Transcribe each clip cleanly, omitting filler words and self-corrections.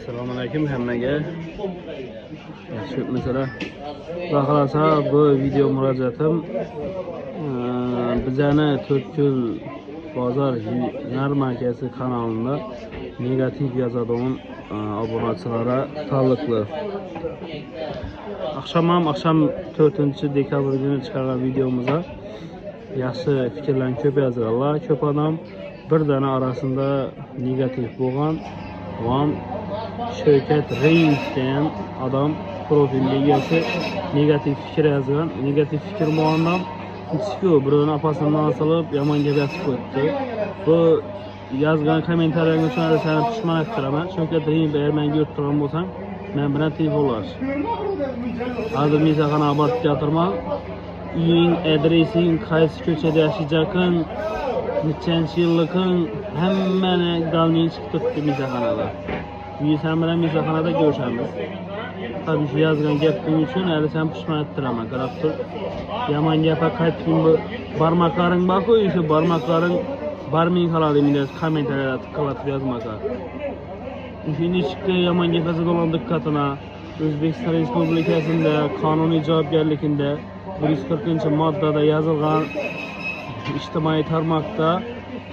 Assalomualaikum hammaga. Yaxshi misra. Xudo xolasa bu video murojaatim bizani 4 yil bozor yarmarkasi kanalida negativ yozadigan obunachilara taalluqli. Akşam 4 dekabr günü chiqargan videomizda yaxshi fikrlarni ko'p yozganlar, ko'p odam bir dana arasında negativ bo'lgan Van Shavkat Reis degan adam profil egasi negativ fikr yozgan. Negativ fikr bo'lgandan ichki birovni apasidan asalib yomon gap yozib qo'yibdi. Bu yozgan kommentariylarga uchun seni pushmon etiraman. Shavkat Reis agar menga yurib turgan bo'lsang, men bilan telefonlash. Hozir mezaqani abort gatirman. Uying, adresing, qaysi ko'chada yashayapsan, nechanchi yillikning hammani galni chiqib turibdi mezaqanada. Sen bilan mezaqanada ko'rishamiz. Tabii shu yozgan gaping uchun hali sen pushmon ettiraman. Qarab tur. Yomon gapga qaytib barmoqlaring bor-ku, shu barmoqlaring barming halol emas, kommentariyada qilatib yozmasa. Shuni chiqdi yomon gapga dolan diqqatini. O'zbekiston Respublikasida qonuniy javobgarligida 140-moddada yozilgan ijtimoiy tarmoqda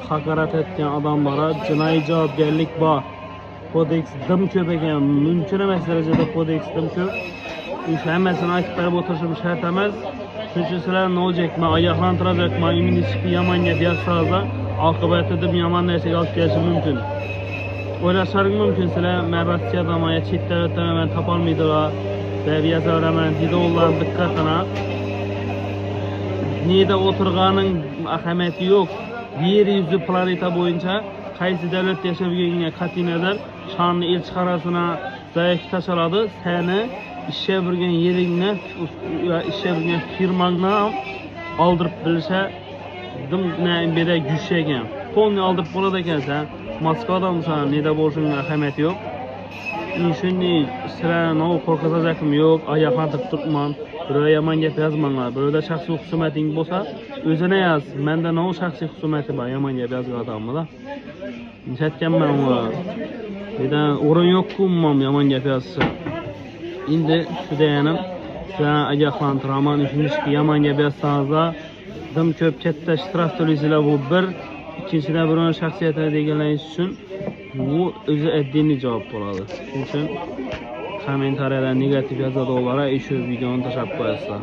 haqorat etgan odamlara jinoiy javobgarlik bor. Kodeks dim ko'p ekan, mumkin emas darajada kodeks dim ko'p. Shu hammasini aytib berib o'tirishim shart emas. Chunki sizlar nojekma, oyoqlantirajakma, immunitetni yomon gap yozsangiz, oqibatida yomon narsaga olib kelishi mumkin. O'ylashlaring mumkin, sizlar men Rossiyadaman, chet davlatdan topolmaydilar deb yozaveraman, videolar diqqatini. Neda o'tirganing ahamiyati yo'q. Yer yuzi planeta bo'yicha qaysi davlatda yashaganingga qat'iy nazar shonni elchixonasini zaif tashladi. Seni ishga birgan yeringni va ishga birgan firmangni oldirib bilsa, dimna beda gushagan. Qo'lni oldirib bo'ladi ekan sen. Moskvadan sen neda bo'lishingga ahamiyati yo'q. Shuni sizlarni qo'rqitajagim yo'q. Oyoqlantirib turibman. Biror yomon gap yozmanglar. Birorda shaxsiy husumating bo'lsa, o'zini yoz. Menda no shaxsiy husumati bor, yomon gap yozgan odamman. Aytganman unga. Dedan o'rin yo'q-ku, yomon gap yozsa. Endi shu deganim, sizlarni ogohlantiraman. Shuningki yomon gap yozsangiz, dim ko'p katta shtraf to'laysizlar. Bu bir. Ikkinchidan birovning shaxsiyatini egallanish uchun bu o'zi addiniy javob bo'ladi. Shuning uchun kommentariyada negativ yozadiganlar shu videoni tashlab qo'yasizlar.